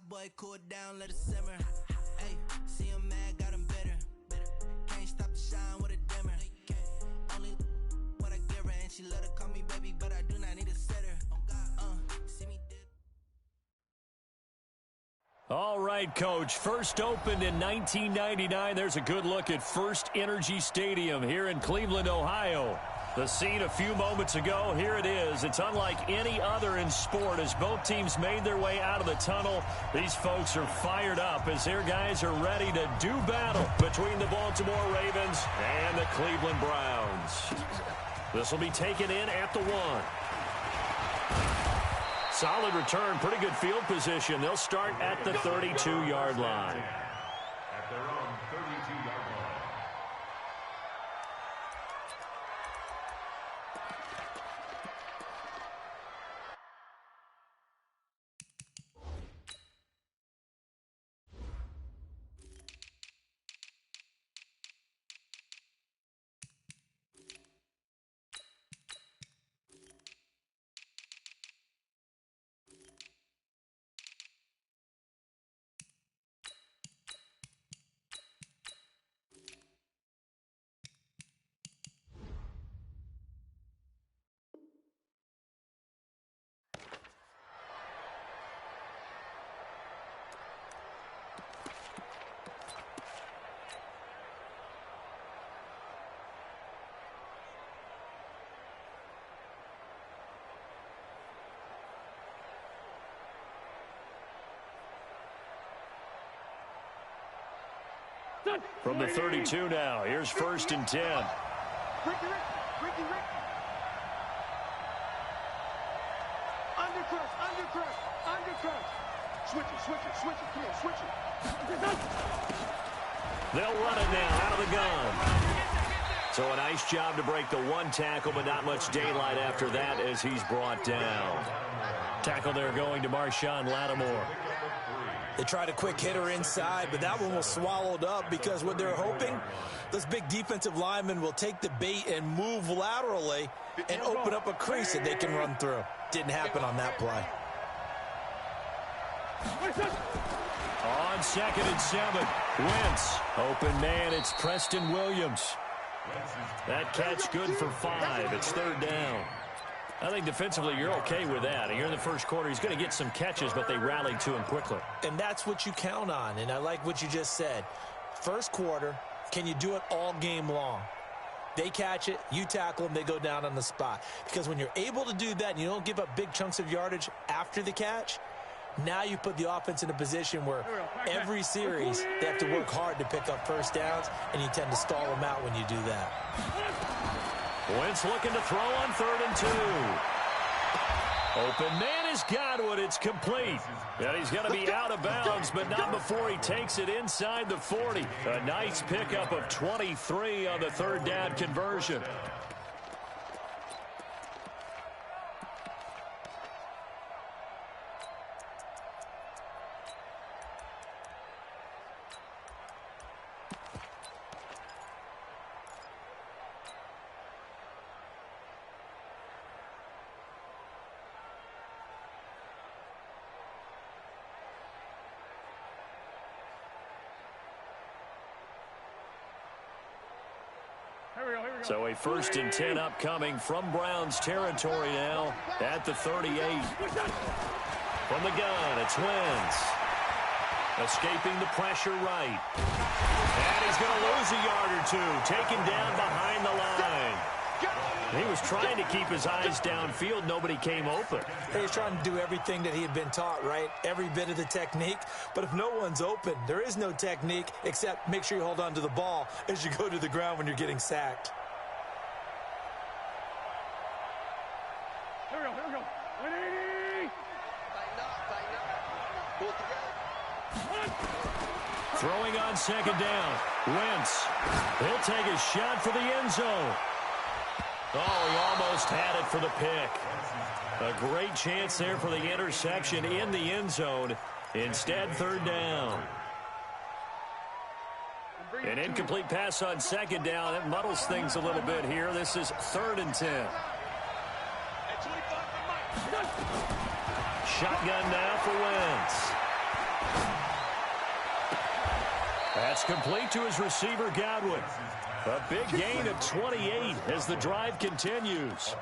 boy cool it down, let it simmer. Hey, see him mad, got him bitter. Can't stop the shine with a dimmer. Only what I give her, and she let her call me baby, but I do not need a sitter. See me dip. All right, Coach. First opened in 1999. There's a good look at First Energy Stadium here in Cleveland, Ohio. The scene a few moments ago, here it is. It's unlike any other in sport as both teams made their way out of the tunnel. These folks are fired up as their guys are ready to do battle between the Baltimore Ravens and the Cleveland Browns. This will be taken in at the 1. Solid return, pretty good field position. They'll start at the 32-yard line. At their own 32-yard line. From the 32 now, here's 1st and 10. Ricky. Undercross. Switch it. Come on, switch it. They'll run it now out of the gun. So a nice job to break the 1 tackle, but not much daylight after that as he's brought down. Tackle there going to Marshawn Lattimore. They tried a quick hitter inside, but that one was swallowed up because what they're hoping, this big defensive lineman will take the bait and move laterally and open up a crease that they can run through. Didn't happen on that play. On 2nd and 7, Wentz. Open man, it's Preston Williams. That catch good for 5. It's 3rd down. I think defensively you're okay with that. Here in the first quarter, he's going to get some catches, but they rallied to him quickly. And that's what you count on, and I like what you just said. First quarter, can you do it all game long? They catch it, you tackle them, they go down on the spot. Because when you're able to do that and you don't give up big chunks of yardage after the catch, now you put the offense in a position where every series they have to work hard to pick up first downs, and you tend to stall them out when you do that. Wentz looking to throw on 3rd and 2. Open man has got it. It's complete. And he's going to be out of bounds, but not before he takes it inside the 40. A nice pickup of 23 on the 3rd down conversion. So a 1st and 10 upcoming from Browns territory now at the 38. From the gun, it's Wentz. Escaping the pressure right. And he's going to lose a yard or 2. Taken down behind the line. He was trying to keep his eyes downfield. Nobody came open. He was trying to do everything that he had been taught, right? Every bit of the technique. But if no one's open, there is no technique except make sure you hold on to the ball as you go to the ground when you're getting sacked. Here we go. 180. Throwing on 2nd down. Wentz. He'll take a shot for the end zone. Oh, he almost had it for the pick. A great chance there for the interception in the end zone. Instead, 3rd down. An incomplete pass on 2nd down. That muddles things a little bit here. This is 3rd and 10. Shotgun now for Wentz. That's complete to his receiver, Godwin. A big gain of 28 as the drive continues.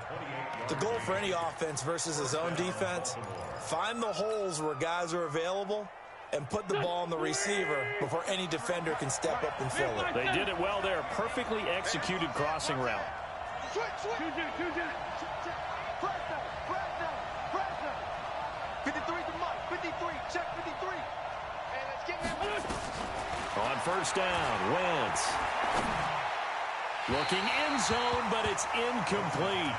The goal for any offense versus his own defense, find the holes where guys are available and put the ball on the receiver before any defender can step up and fill it. They did it well there. Perfectly executed crossing route. Switch. Press now. 53 to Mike. 53. Check 53. And let's get him. On first down, Wentz. Looking end zone, but it's incomplete.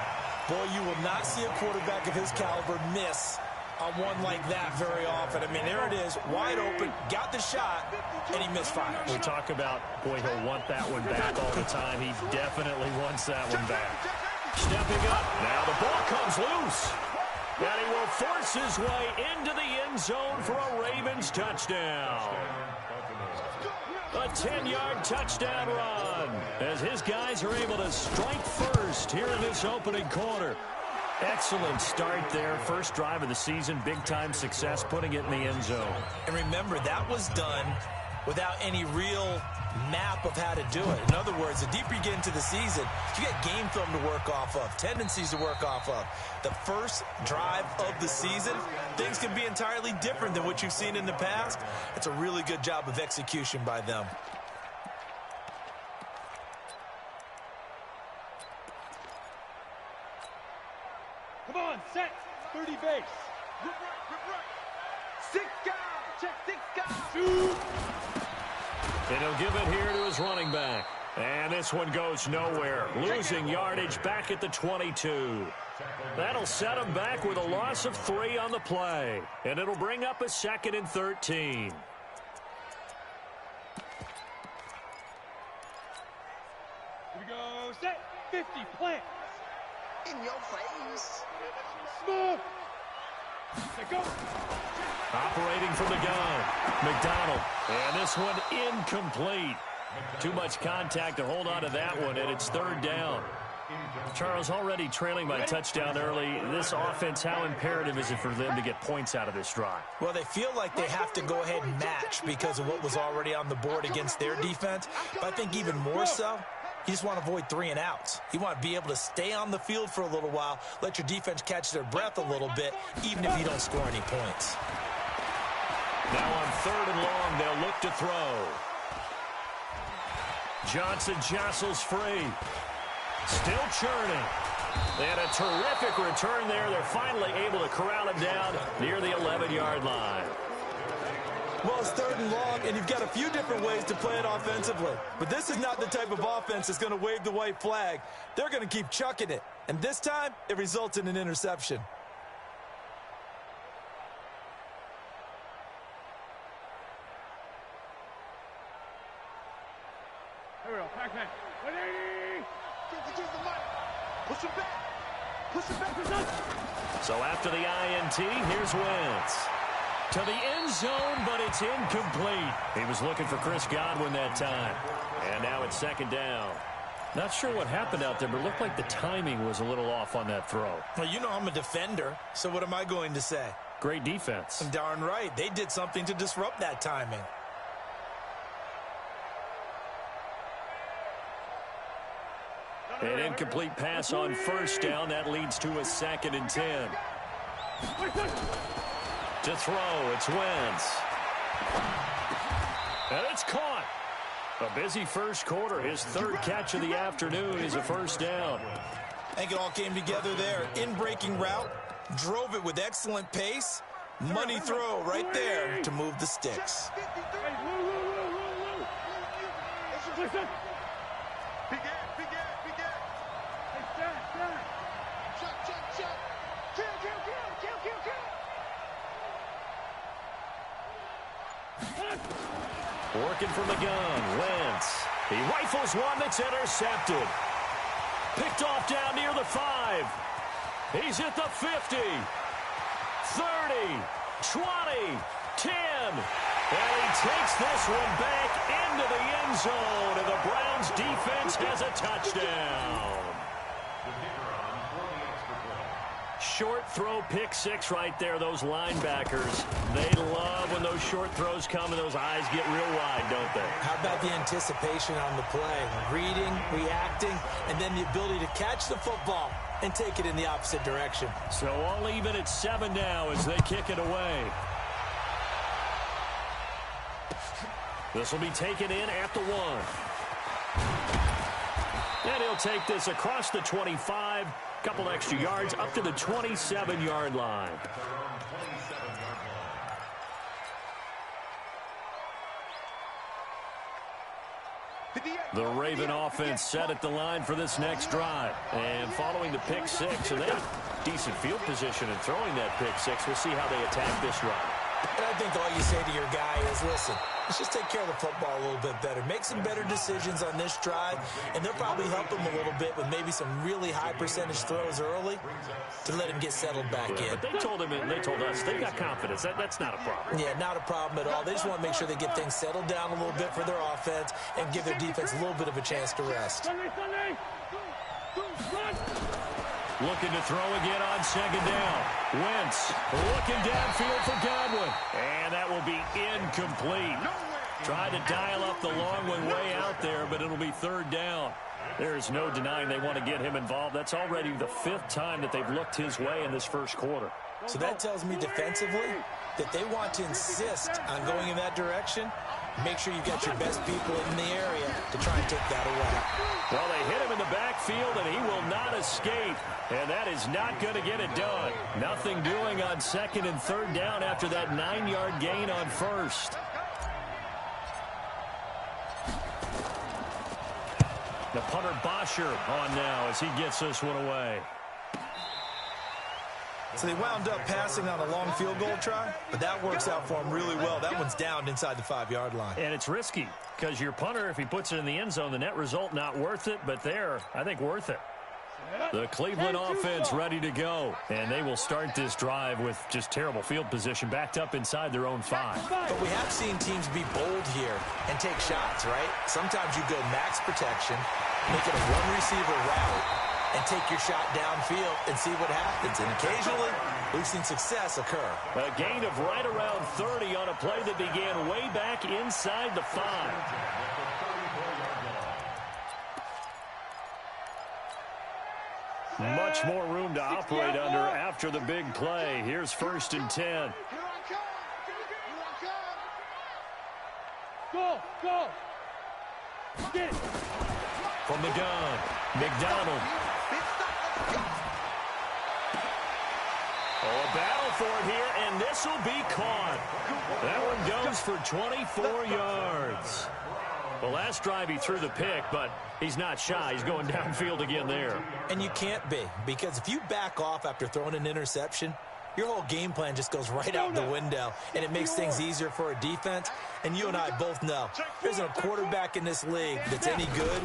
Boy, you will not see a quarterback of his caliber miss on one like that very often. I mean, there it is, wide open, got the shot, and he misfired. We talk about, boy, he'll want that one back all the time. He definitely wants that one back. Stepping up, now the ball comes loose. And he will force his way into the end zone for a Ravens touchdown. A 10-yard touchdown run as his guys are able to strike first here in this opening quarter. Excellent start there. First drive of the season. Big-time success putting it in the end zone. And remember, that was done without any real map of how to do it. In other words, the deeper you get into the season, you get game film to work off of, tendencies to work off of. The first drive of the season, things can be entirely different than what you've seen in the past. It's a really good job of execution by them. Come on, set. 30 base. Rip right. 6 guys. Check 6 guys. Shoot. And he'll give it here to his running back. And this one goes nowhere. Losing yardage back at the 22. That'll set him back with a loss of 3 on the play. And it'll bring up a 2nd and 13. Here we go. Set. 50. Plant. In your face. Smooth. Let go. Operating from the gun, McDonald. And this one incomplete. Too much contact to hold on to that one, and it's 3rd down. Charles, already trailing by touchdown early. This offense, how imperative is it for them to get points out of this drive? Well, they feel like they have to go ahead and match because of what was already on the board against their defense. But I think even more so, you just want to avoid 3 and outs. You want to be able to stay on the field for a little while, let your defense catch their breath a little bit, even if you don't score any points. Now on 3rd and long, they'll look to throw. Johnson jostles free. Still churning. They had a terrific return there. They're finally able to corral him down near the 11-yard line. Well, it's 3rd and long, and you've got a few different ways to play it offensively. But this is not the type of offense that's going to wave the white flag. They're going to keep chucking it. And this time, it results in an interception. Here we go. Pac-Man. 180. Push him back. Push him back. So after the INT, here's Wentz. To the end zone, but it's incomplete. He was looking for Chris Godwin that time. And now it's 2nd down. Not sure what happened out there, but it looked like the timing was a little off on that throw. Well, you know I'm a defender, so what am I going to say? Great defense. Darn right. They did something to disrupt that timing. An incomplete pass on 1st down. That leads to a 2nd and 10. To throw, it's Wentz. And it's caught. A busy first quarter. His 3rd catch of the afternoon is a 1st down. I think it all came together there. In-breaking route, drove it with excellent pace. Money throw right there to move the sticks. Working from the gun, Wentz. He rifles one that's intercepted. Picked off down near the 5. He's at the 50. 30, 20, 10. And he takes this one back into the end zone, and the Browns defense has a touchdown. Short throw pick six right there, those linebackers. They love when those short throws come and those eyes get real wide, don't they? How about the anticipation on the play? Reading, reacting, and then the ability to catch the football and take it in the opposite direction. So all even at 7 now as they kick it away. This will be taken in at the 1. And he'll take this across the 25. Couple extra yards up to the 27-yard line. The Raven offense set at the line for this next drive. And following the pick six, and they have decent field position in throwing that pick six. We'll see how they attack this drive. And I think all you say to your guy is, listen, let's just take care of the football a little bit better. Make some better decisions on this drive, and they'll probably help him a little bit with maybe some really high percentage throws early to let him get settled back in. But they told him and they told us they've got confidence. That's not a problem. Yeah, not a problem at all. They just want to make sure they get things settled down a little bit for their offense and give their defense a little bit of a chance to rest. Looking to throw again on second down. Wentz looking downfield for Godwin. And that will be incomplete. Tried to dial up the long one way out there, but it'll be third down. There is no denying they want to get him involved. That's already the 5th time that they've looked his way in this first quarter. So that tells me defensively that they want to insist on going in that direction. Make sure you've got your best people in the area to try and take that away. Well, they hit him in the backfield, and he will not escape. And that is not going to get it done. Nothing doing on second and third down after that 9-yard gain on first. The punter Bosher on now as he gets this one away. So they wound up passing on a long field goal try, but that works out for them really well. That one's down inside the 5-yard line. And it's risky because your punter, if he puts it in the end zone, the net result not worth it, but there, I think worth it. The Cleveland offense ready to go, and they will start this drive with just terrible field position backed up inside their own 5. But we have seen teams be bold here and take shots, right? Sometimes you go max protection, make it a one-receiver route, and take your shot downfield and see what happens. And occasionally, we've seen success occur. A gain of right around 30 on a play that began way back inside the 5. Much more room to operate under after the big play. Here's 1st and 10. Go, go. Get it. From the gun, McDonald. Oh, a battle for it here, and this will be caught. That one goes for 24 yards. Well, last drive he threw the pick, but he's not shy. He's going downfield again there. And you can't be, because if you back off after throwing an interception, your whole game plan just goes right out the window, and it makes things easier for a defense. And you and I both know there's a quarterback in this league that's any good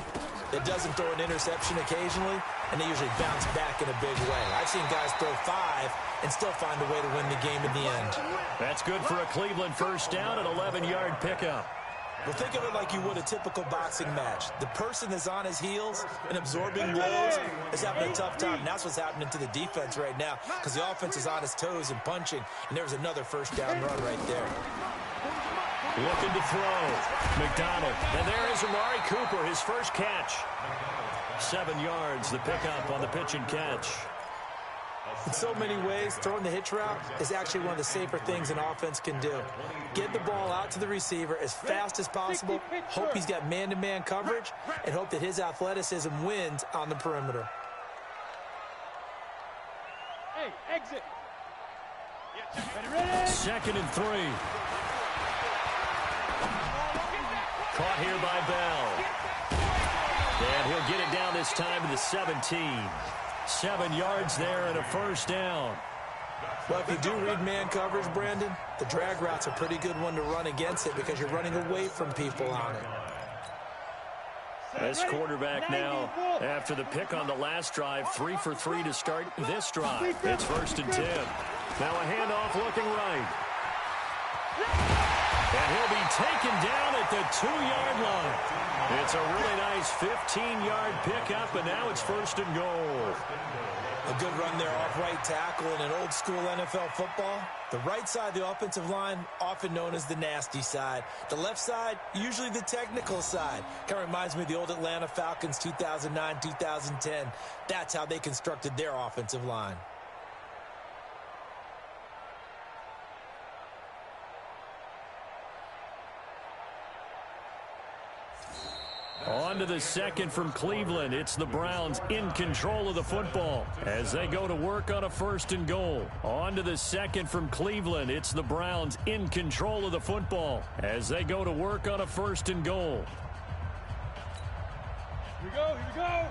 that doesn't throw an interception occasionally, and they usually bounce back in a big way. I've seen guys throw 5 and still find a way to win the game in the end. That's good for a Cleveland first down, an 11-yard pickup. Well, think of it like you would a typical boxing match. The person that's on his heels and absorbing blows is having a tough time. And that's what's happening to the defense right now, because the offense is on his toes and punching, and there's another first down run right there. Looking to throw. McDonald. And there is Amari Cooper, his first catch. 7 yards, the pickup on the pitch and catch. In so many ways, throwing the hitch route is actually one of the safer things an offense can do. Get the ball out to the receiver as fast as possible, hope he's got man-to-man coverage, and hope that his athleticism wins on the perimeter. Hey, exit. Ready? 2nd and 3. Caught here by Bell. And he'll get it down this time to the 17. 7 yards there and a first down. Well, if you do read man coverage, Brandon, the drag route's a pretty good one to run against it because you're running away from people on it. This quarterback now, after the pick on the last drive, 3 for 3 to start this drive. It's 1st and 10. Now a handoff looking right. And he'll be taken down at the 2-yard line. It's a really nice 15-yard pickup, and now it's 1st and goal. A good run there off right tackle in an old-school NFL football. The right side of the offensive line, often known as the nasty side. The left side, usually the technical side. Kind of reminds me of the old Atlanta Falcons 2009, 2010. That's how they constructed their offensive line. On to the second from Cleveland. It's the Browns in control of the football as they go to work on a 1st and goal. On to the second from Cleveland. It's the Browns in control of the football as they go to work on a 1st and goal. Here we go, here we go.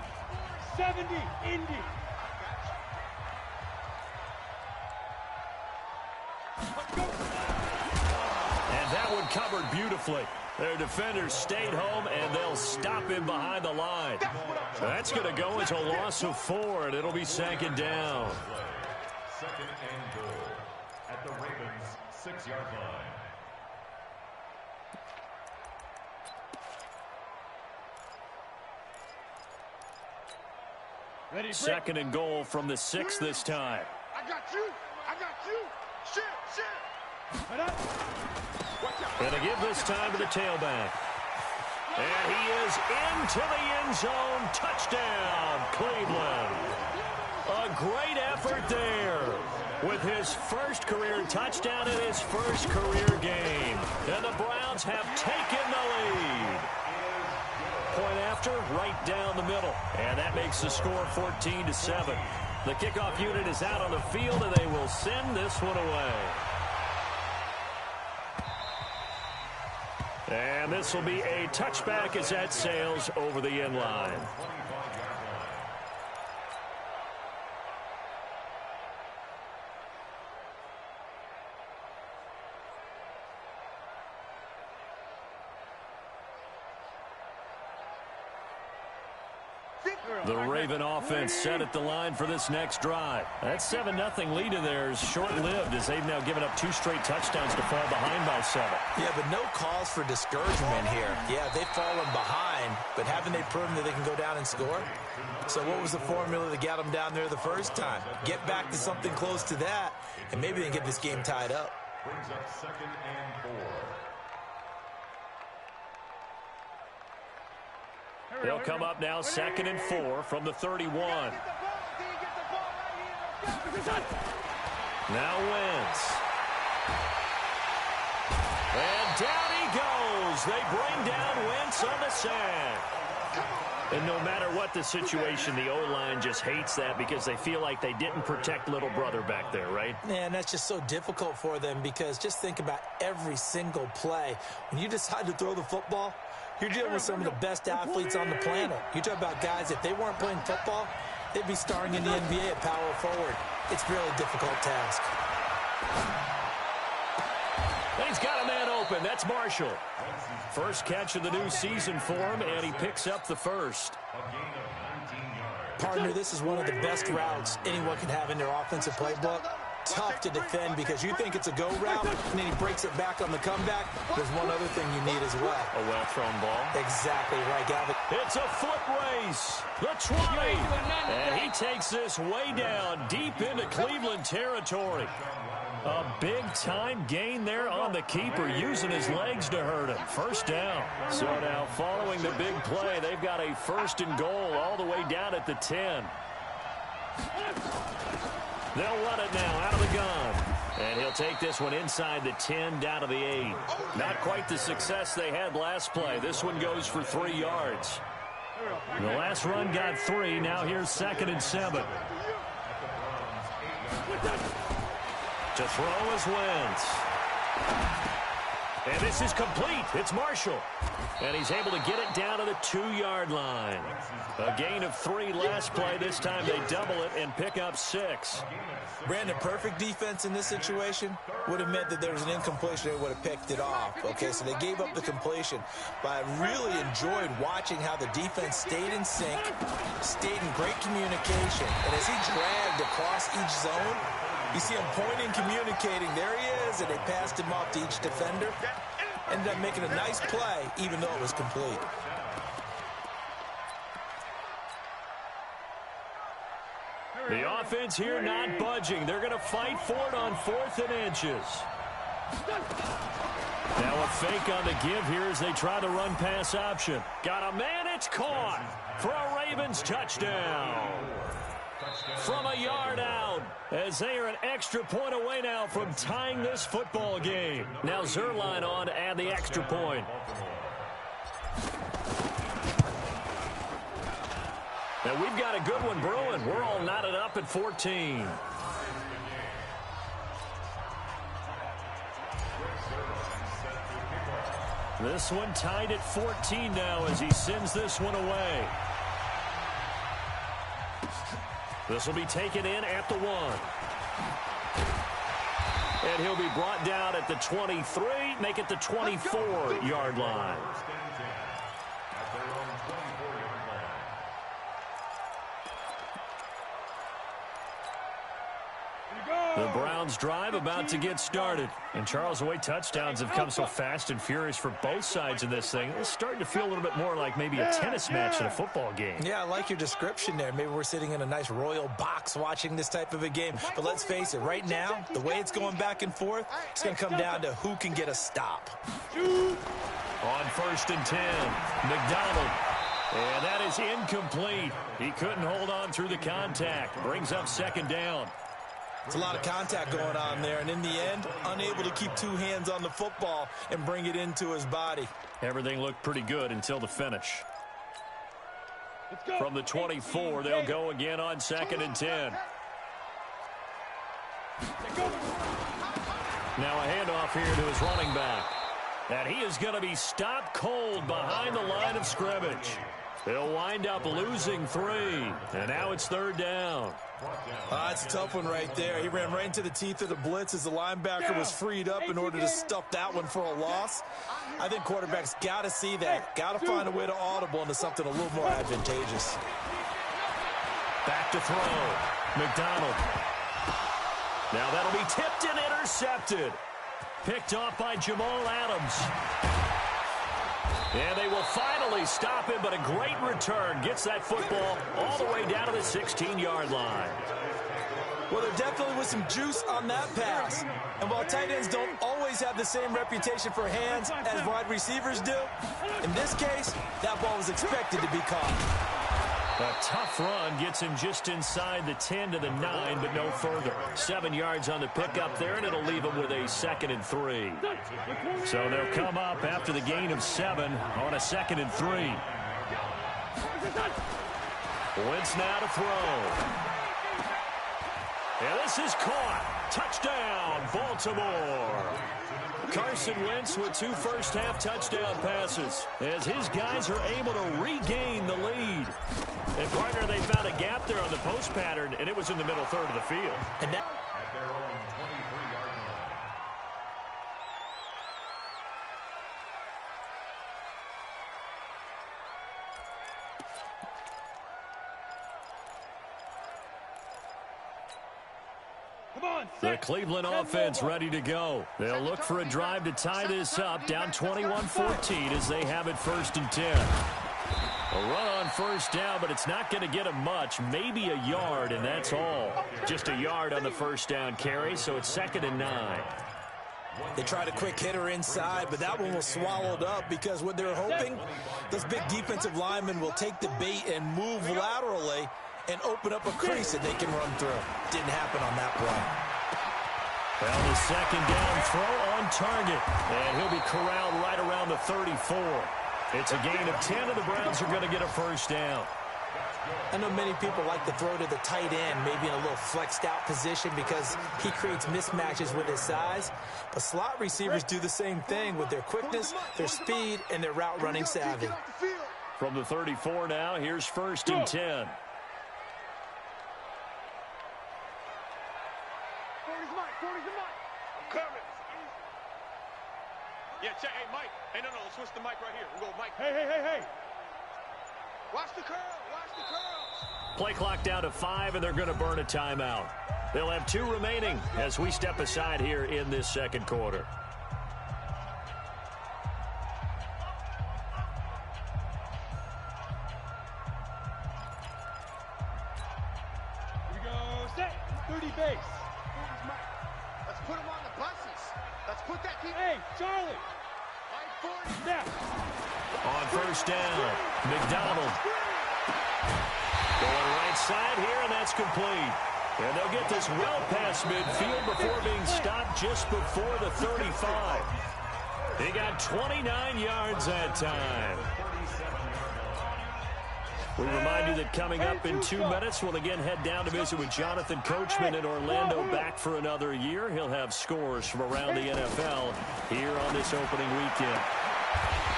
70, Indy. And that one covered beautifully. Their defenders stayed home, and they'll stop him behind the line. That's going to go into a loss of 4, and it'll be 2nd down. 2nd and goal at the Ravens' 6-yard line. Ready, 2nd and goal from the 6 this time. I got you. I got you. Shit. Head up. And to give this time to the tailback. And he is into the end zone. Touchdown, Cleveland. A great effort there with his first career touchdown in his first career game. And the Browns have taken the lead. Point after, right down the middle. And that makes the score 14-7. The kickoff unit is out on the field, and they will send this one away. And this will be a touchback as that sails over the end line. The Raven offense set at the line for this next drive. That 7-0 lead in there is short-lived as they've now given up 2 straight touchdowns to fall behind by 7. Yeah, but no cause for discouragement here. Yeah, they've fallen behind, but haven't they proven that they can go down and score? So what was the formula that got them down there the first time? Get back to something close to that, and maybe they can get this game tied up. Brings up 2nd and 4. They'll come up now 2nd and 4 from the 31. Now Wentz. And down he goes. They bring down Wentz on the sack. And no matter what the situation, the O-line just hates that because they feel like they didn't protect little brother back there, right? Yeah, and that's just so difficult for them because just think about every single play. When you decide to throw the football, you're dealing with some of the best athletes on the planet. You talk about guys, if they weren't playing football, they'd be starring in the NBA at power forward. It's a really difficult task. And he's got a man open. That's Marshall. First catch of the new season for him, and he picks up the first. Partner, this is one of the best routes anyone can have in their offensive playbook. Tough to defend because you think it's a go route, and then he breaks it back on the comeback. There's one other thing you need as well. A well-thrown ball. Exactly right, Galvin. It's a foot race. The 20. And he takes this way down, deep into Cleveland territory. A big-time gain there on the keeper, using his legs to hurt him. First down. So now, following the big play, they've got a 1st and goal all the way down at the 10. They'll run it now out of the gun. And he'll take this one inside the 10 down to the 8. Not quite the success they had last play. This one goes for 3 yards. The last run got 3. Now here's 2nd and 7. To throw is Wentz. And this is complete. It's Marshall. And he's able to get it down to the 2-yard line. A gain of 3 last play. This time they double it and pick up 6. Brandon, perfect defense in this situation would have meant that there was an incompletion. They would have picked it off. Okay, so they gave up the completion. But I really enjoyed watching how the defense stayed in sync, stayed in great communication. And as he dragged across each zone, you see him pointing, communicating. There he is, and they passed him off to each defender. Ended up making a nice play, even though it was complete. The offense here not budging. They're going to fight for it on 4th and inches. Now a fake on the give here as they try the run-pass option. Got a man, it's caught for a Ravens touchdown. From a yard out, as they are an extra point away now from tying this football game. Now Zerline on to add the extra point. And we've got a good one brewing. We're all knotted up at 14. This one tied at 14 now as he sends this one away. This will be taken in at the 1. And he'll be brought down at the 23, make it the 24-yard line. The Browns drive about to get started. And Charles, the way touchdowns have come so fast and furious for both sides in this thing, it's starting to feel a little bit more like maybe a tennis match in a football game. Yeah, I like your description there. Maybe we're sitting in a nice royal box watching this type of a game. But let's face it, right now, the way it's going back and forth, it's going to come down to who can get a stop. On 1st and 10, McDonald. And that is incomplete. He couldn't hold on through the contact. Brings up 2nd down. It's a lot of contact going on there, and in the end, unable to keep 2 hands on the football and bring it into his body. Everything looked pretty good until the finish. From the 24, they'll go again on 2nd and 10. Now a handoff here to his running back. And he is going to be stopped cold behind the line of scrimmage. They'll wind up losing 3, and now it's 3rd down. That's a tough one right there. He ran right into the teeth of the blitz as the linebacker was freed up in order to stuff that one for a loss. I think quarterbacks got to see that. Got to find a way to audible into something a little more advantageous. Back to throw. McDonald. Now that'll be tipped and intercepted. Picked off by Jamal Adams. And they will finally stop him, but a great return. Gets that football all the way down to the 16-yard line. Well, there definitely was some juice on that pass. And while tight ends don't always have the same reputation for hands as wide receivers do, in this case, that ball was expected to be caught. A tough run gets him just inside the 10 to the 9, but no further. 7 yards on the pickup there, and it'll leave him with a 2nd and 3. So they'll come up after the gain of 7 on a 2nd and 3. Wentz now to throw. And this is caught. Touchdown, Baltimore. Carson Wentz with 2 first-half touchdown passes as his guys are able to regain the lead. And, partner, they found a gap there on the post pattern, and it was in the middle third of the field. And that At their own 23-yard line. The Cleveland offense ready to go. They'll look for a drive to tie this up, down 21-14 as they have it 1st and 10. A run on 1st down, but it's not going to get them much. Maybe a yard, and that's all. Just a yard on the 1st down carry, so it's 2nd and 9. They tried a quick hitter inside, but that one was swallowed up because what they're hoping, those big defensive linemen will take the bait and move laterally and open up a crease that they can run through. Didn't happen on that play. Well, the 2nd down throw on target, and he'll be corralled right around the 34. It's a gain of 10, and the Browns are going to get a 1st down. I know many people like to throw to the tight end, maybe in a little flexed out position because he creates mismatches with his size. But slot receivers do the same thing with their quickness, their speed, and their route running savvy. From the 34 now, here's 1st and 10. I'm coming. Yeah, check. Hey, Mike. Hey, no, let's switch the mic right here. We'll go, Mike. Hey. Watch the curl. Watch the curls. Play clock down to 5, and they're going to burn a timeout. They'll have 2 remaining as we step aside here in this 2nd quarter. 30 base. Let's put him on the buses. Let's put that team. Hey, Charlie. Snap. On first down, McDonald. Going right side here, and that's complete. And they'll get this well past midfield before being stopped just before the 35. He got 29 yards that time. We remind you that coming up in 2 minutes, we'll again head down to visit with Jonathan Coachman in Orlando, back for another year. He'll have scores from around the NFL here on this opening weekend.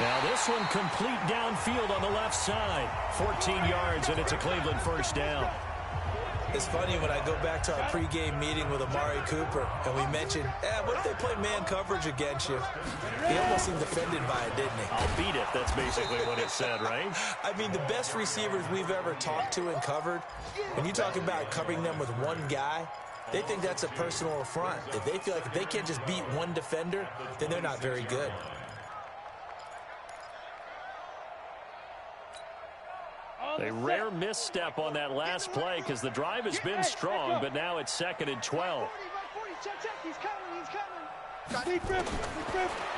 Now this one complete downfield on the left side. 14 yards, and it's a Cleveland first down. It's funny when I go back to our pregame meeting with Amari Cooper, and we mentioned, what if they play man coverage against you? He almost seemed offended by it, didn't he? I'll beat it. That's basically what he said, right? I mean, the best receivers we've ever talked to and covered, when you talk about covering them with one guy, they think that's a personal affront. If they feel like if they can't just beat one defender, then they're not very good. A rare misstep on that last play because the drive has been strong, but now it's 2nd and 12. He's coming.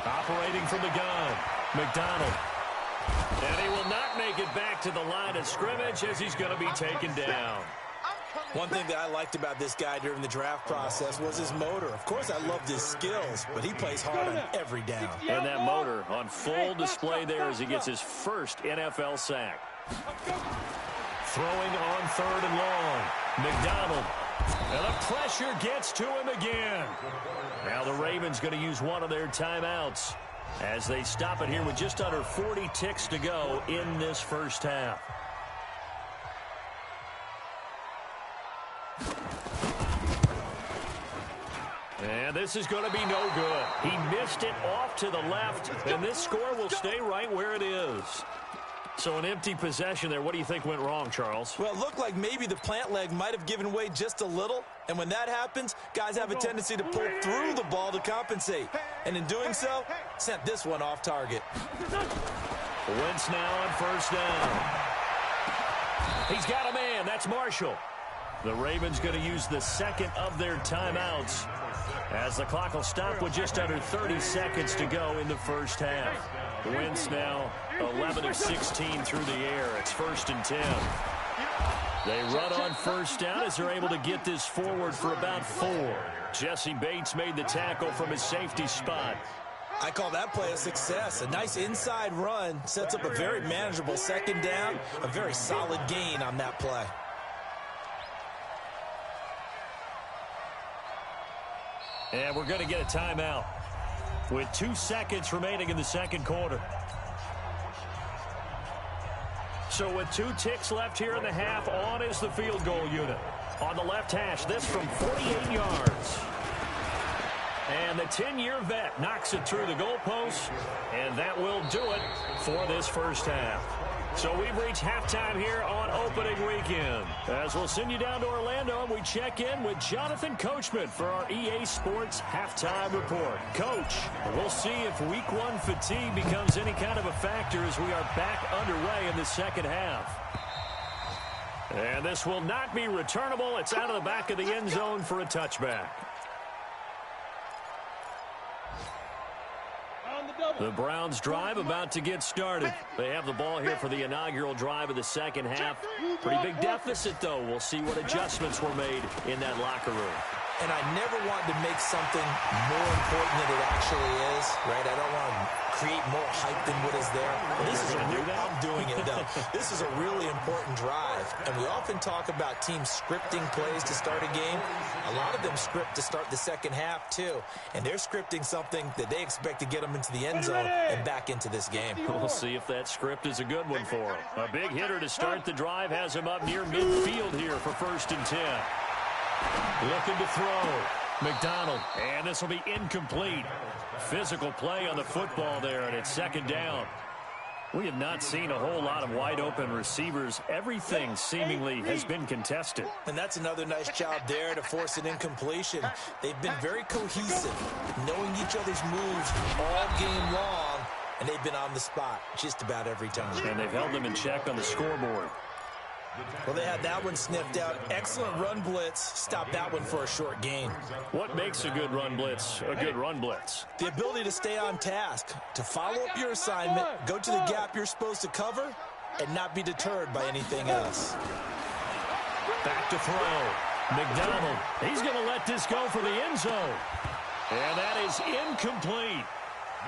Operating from the gun, McDonald. And he will not make it back to the line of scrimmage as he's going to be taken down. One thing that I liked about this guy during the draft process was his motor. Of course, I loved his skills, but he plays hard on every down. And that motor on full display there as he gets his first NFL sack. Throwing on 3rd and long. McDonald. And the pressure gets to him again. Now the Ravens going to use one of their timeouts as they stop it here with just under 40 ticks to go in this first half. And this is going to be no good. He missed it off to the left, and this score will stay right where it is. So an empty possession there. What do you think went wrong, Charles? Well, it looked like maybe the plant leg might have given way just a little. And when that happens, guys have a tendency to pull through the ball to compensate. And in doing so, sent this one off target. Wentz now on first down. He's got a man. That's Marshall. The Ravens going to use the second of their timeouts as the clock will stop with just under 30 seconds to go in the first half. Wentz now 11 of 16 through the air. It's 1st and 10. They run on first down as they're able to get this forward for about 4. Jesse Bates made the tackle from his safety spot. I call that play a success. A nice inside run sets up a very manageable 2nd down. A very solid gain on that play. And we're going to get a timeout with 2 seconds remaining in the second quarter. So with 2 ticks left here in the half, on is the field goal unit. On the left hash, this from 48 yards. And the 10-year vet knocks it through the goalpost, and that will do it for this first half. So we've reached halftime here on opening weekend. As we'll send you down to Orlando, and we check in with Jonathan Coachman for our EA Sports Halftime Report. Coach, we'll see if Week 1 fatigue becomes any kind of a factor as we are back underway in the second half. And this will not be returnable. It's out of the back of the end zone for a touchback. The Browns drive about to get started. They have the ball here for the inaugural drive of the second half. Pretty big deficit, though. We'll see what adjustments were made in that locker room. And I never want to make something more important than it actually is, right? I don't want to create more hype than what is there. But this is I'm doing it, though. This is a really important drive. And we often talk about teams scripting plays to start a game. A lot of them script to start the second half, too. And they're scripting something that they expect to get them into the end zone and back into this game. We'll see if that script is a good one for them. A big hitter to start the drive has him up near midfield here for 1st and 10. Looking to throw. McDonald. And this will be incomplete. Physical play on the football there, and it's 2nd down. We have not seen a whole lot of wide-open receivers. Everything seemingly has been contested. And that's another nice job there to force an incompletion. They've been very cohesive, knowing each other's moves all game long, and they've been on the spot just about every time. And they've held them in check on the scoreboard. Well, they had that one sniffed out. Excellent run blitz. Stopped that one for a short gain. What makes a good run blitz a good run blitz? The ability to stay on task, to follow up your assignment, go to the gap you're supposed to cover, and not be deterred by anything else. Back to throw. McDonald, he's going to let this go for the end zone. And that is incomplete.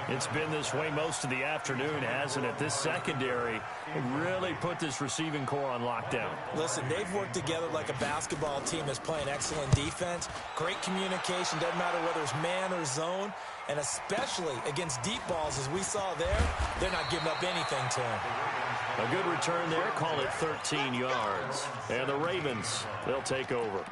It's been this way most of the afternoon, hasn't it? This secondary really put this receiving core on lockdown. Listen, they've worked together like a basketball team that's playing excellent defense. Great communication, doesn't matter whether it's man or zone. And especially against deep balls, as we saw there, they're not giving up anything to him. A good return there, call it 13 yards. And the Ravens, they'll take over.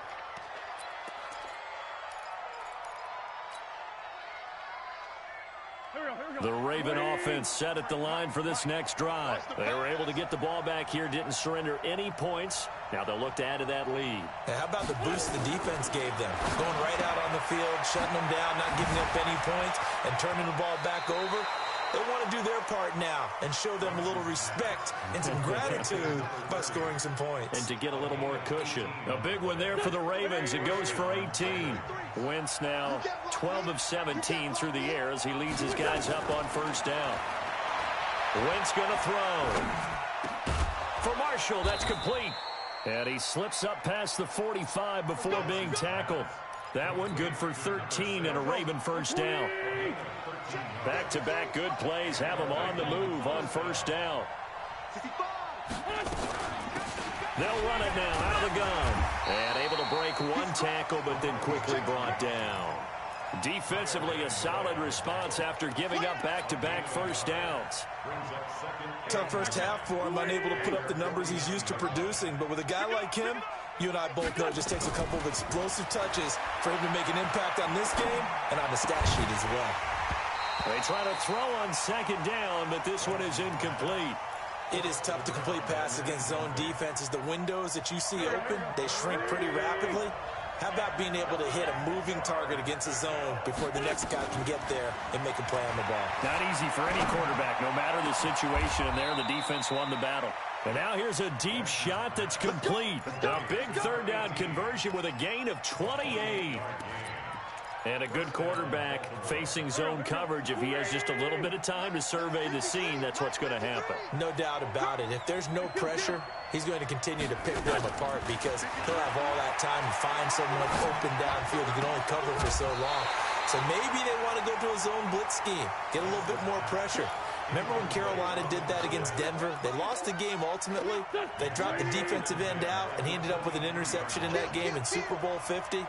The Raven offense set at the line for this next drive. They were able to get the ball back here, didn't surrender any points. Now they'll look to add to that lead. Hey, how about the boost the defense gave them? Going right out on the field, shutting them down, not giving up any points, and turning the ball back over. They want to do their part now and show them a little respect and some gratitude by scoring some points. And to get a little more cushion. A big one there for the Ravens. It goes for 18. Wentz now 12 of 17 through the air as he leads his guys up on first down. Wentz going to throw. For Marshall, that's complete. And he slips up past the 45 before being tackled. That one good for 13 and a Raven first down. Back-to-back good plays have them on the move on first down. They'll run it now out of the gun. And able to break one tackle, but then quickly brought down. Defensively, a solid response after giving up back-to-back first downs. Tough first half for him, unable to put up the numbers he's used to producing. But with a guy like him, you and I both know it just takes a couple of explosive touches for him to make an impact on this game and on the stat sheet as well. They try to throw on second down, but this one is incomplete. It is tough to complete passes against zone defenses. The windows that you see open, they shrink pretty rapidly. How about being able to hit a moving target against a zone before the next guy can get there and make a play on the ball? Not easy for any quarterback, no matter the situation, and there the defense won the battle. And now here's a deep shot that's complete. A big third down conversion with a gain of 28. And a good quarterback facing zone coverage. If he has just a little bit of time to survey the scene, that's what's going to happen. No doubt about it. If there's no pressure, he's going to continue to pick them apart because he'll have all that time to find someone open downfield. He can only cover for so long. So maybe they want to go to a zone blitz scheme, get a little bit more pressure. Remember when Carolina did that against Denver? They lost the game ultimately. They dropped the defensive end out, and he ended up with an interception in that game in Super Bowl 50.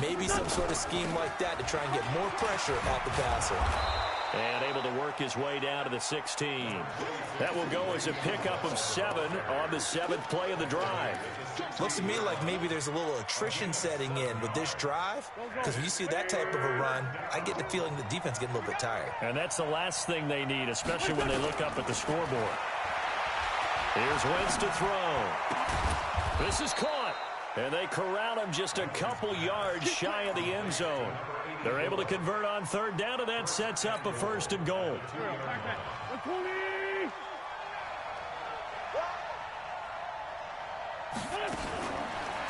Maybe some sort of scheme like that to try and get more pressure at the passer. And able to work his way down to the 16. That will go as a pickup of 7 on the 7th play of the drive. Looks to me like maybe there's a little attrition setting in with this drive, because when you see that type of a run, I get the feeling the defense getting a little bit tired. And that's the last thing they need, especially when they look up at the scoreboard. Here's Wentz to throw. This is caught. And they corral him just a couple yards shy of the end zone. They're able to convert on third down, and that sets up a 1st and goal.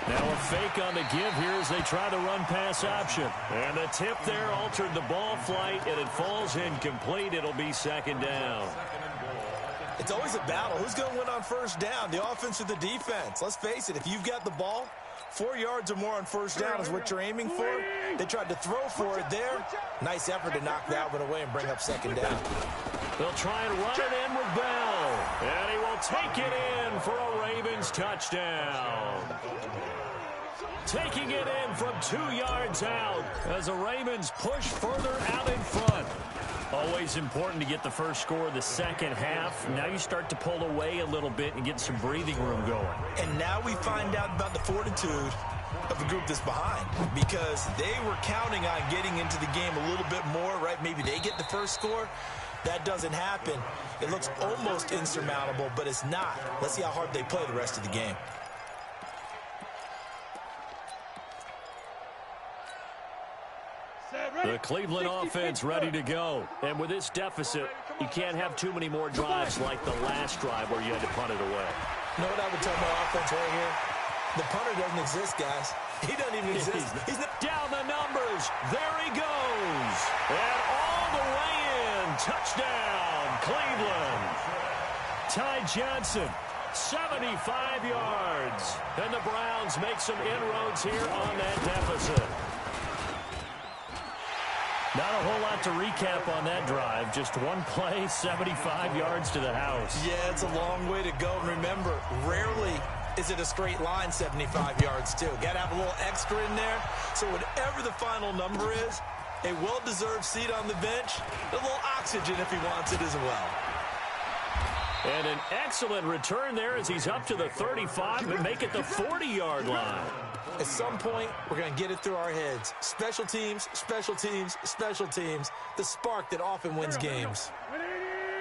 Now a fake on the give here as they try the run-pass option. And the tip there altered the ball flight, and it falls incomplete. It'll be 2nd down. It's always a battle. Who's going to win on first down, the offense or the defense? Let's face it, if you've got the ball, 4 yards or more on first down is what you're aiming for. They tried to throw for it there. Nice effort to knock that one away and bring up 2nd down. They'll try and run it in with Bell. And he will take it in for a Ravens touchdown. Taking it in from 2 yards out as the Ravens push further out in front. Always important to get the first score of the second half. Now you start to pull away a little bit and get some breathing room going. And now we find out about the fortitude of the group that's behind, because they were counting on getting into the game a little bit more, right? Maybe they get the first score. That doesn't happen. It looks almost insurmountable, but it's not. Let's see how hard they play the rest of the game. The Cleveland offense ready to go. And with this deficit, you can't have too many more drives like the last drive where you had to punt it away. You know what I would tell my offense right here? The punter doesn't exist, guys. He doesn't even exist. He's down the numbers. There he goes. And all the way in. Touchdown, Cleveland. Ty Johnson, 75 yards. And the Browns make some inroads here on that deficit. Not a whole lot to recap on that drive. Just one play, 75 yards to the house. Yeah, it's a long way to go. And remember, rarely is it a straight line 75 yards, too. Got to have a little extra in there. So whatever the final number is, a well-deserved seat on the bench, a little oxygen if he wants it as well. And an excellent return there as he's up to the 35 and make it the 40-yard line. At some point, we're going to get it through our heads. Special teams, special teams, special teams. The spark that often wins games.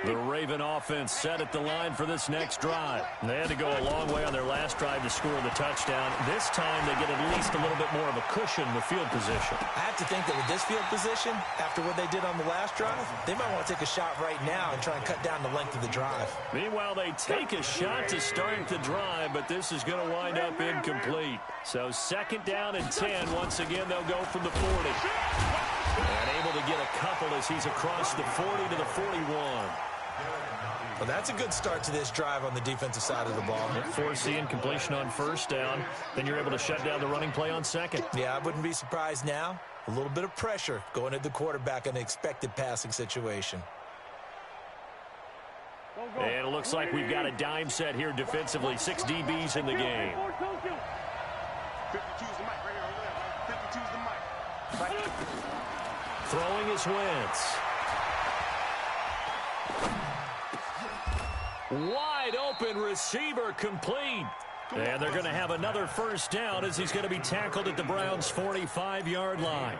The Raven offense set at the line for this next drive. They had to go a long way on their last drive to score the touchdown. This time they get at least a little bit more of a cushion with field position. I have to think that with this field position, after what they did on the last drive, they might want to take a shot right now and try and cut down the length of the drive. Meanwhile, they take a shot to start the drive, but this is going to wind up incomplete. So 2nd down and 10. Once again, they'll go from the 40. And able to get a couple as he's across the 40 to the 41. Well, that's a good start to this drive on the defensive side of the ball. Force the incompletion on 1st down. Then you're able to shut down the running play on 2nd. Yeah, I wouldn't be surprised now. A little bit of pressure going at the quarterback in an expected passing situation. And it looks like we've got a dime set here defensively. 6 DBs in the game. 52's the mic right here. 52's the mic. Right. Throwing is Wentz. Wide open receiver complete. And they're going to have another 1st down as he's going to be tackled at the Browns' 45-yard line.